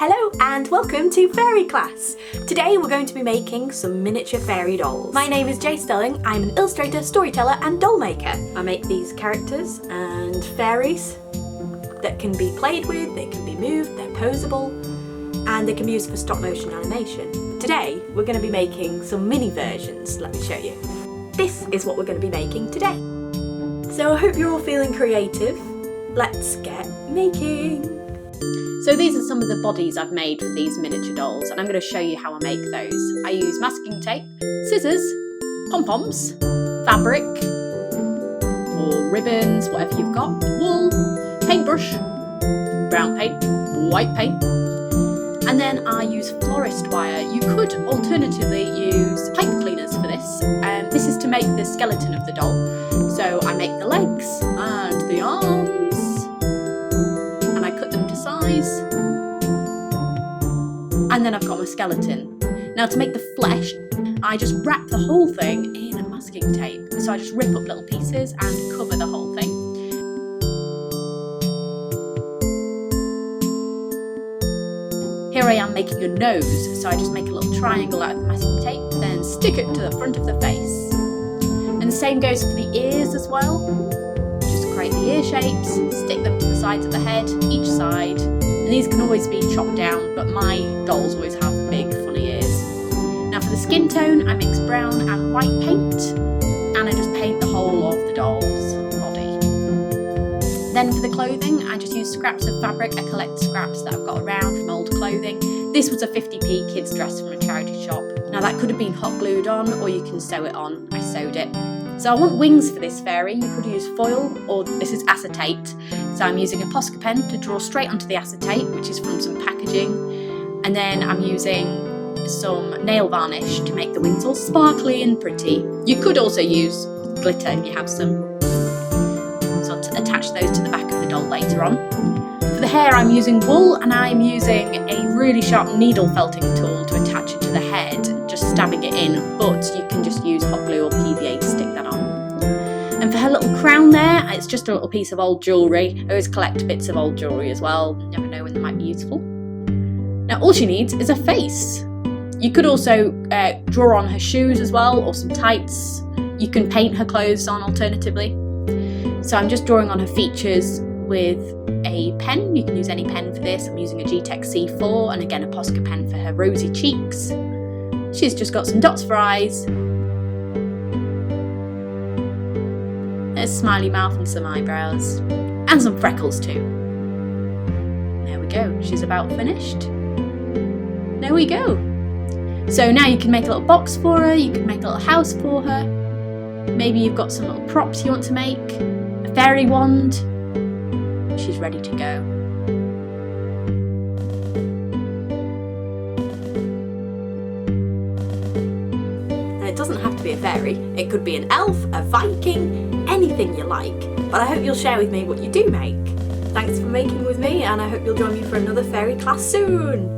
Hello and welcome to Fairy Class! Today we're going to be making some miniature fairy dolls. My name is Stelling, I'm an illustrator, storyteller and doll maker. I make these characters and fairies that can be played with, they can be moved, they're posable, and they can be used for stop motion animation. Today we're going to be making some mini versions, let me show you. This is what we're going to be making today. So I hope you're all feeling creative. Let's get making! So these are some of the bodies I've made for these miniature dolls, and I'm going to show you how I make those. I use masking tape, scissors, pom-poms, fabric, or ribbons, whatever you've got, wool, paintbrush, brown paint, white paint, and then I use florist wire. You could alternatively use pipe cleaners for this. This is to make the skeleton of the doll. So I make the legs and the arms, and I cut them to size, and then I've got my skeleton. Now to make the flesh, I just wrap the whole thing in masking tape. So I just rip up little pieces and cover the whole thing. Here I am making a nose, so I just make a little triangle out of the masking tape, then stick it to the front of the face. And the same goes for the ears as well. Just create the ear shapes, stick them to the sides of the head, each side. And these can always be chopped down, but my dolls always have big, funny ears. Now for the skin tone, I mix brown and white paint, and I just paint the whole of the doll's body. Then for the clothing, I just use scraps of fabric. I collect scraps that I've got around from old clothing. This was a 50p kids dress from a charity shop. Now that could have been hot glued on, or you can sew it on. I sewed it. So I want wings for this fairy. You could use foil, or this is acetate. So I'm using a Posca pen to draw straight onto the acetate, which is from some packaging. And then I'm using some nail varnish to make the wings all sparkly and pretty. You could also use glitter if you have some. So I'll attach those to the back of the doll later on. For the hair, I'm using wool, and I'm using a really sharp needle felting tool to attach it to the head, just stabbing it in, but you can just use hot glue or PVA to stick that on. And for her little crown there, it's just a little piece of old jewellery. I always collect bits of old jewellery as well, you never know when they might be useful. Now all she needs is a face. You could also draw on her shoes as well, or some tights. You can paint her clothes on alternatively. So I'm just drawing on her features with a pen. You can use any pen for this. I'm using a G-Tech C4, and again a Posca pen for her rosy cheeks. She's just got some dots for eyes. There's a smiley mouth and some eyebrows. And some freckles too. There we go, she's about finished. There we go. So now you can make a little box for her, you can make a little house for her. Maybe you've got some little props you want to make. A fairy wand. She's ready to go. And it doesn't have to be a fairy, it could be an elf, a Viking, anything you like. But I hope you'll share with me what you do make. Thanks for making with me, and I hope you'll join me for another fairy class soon!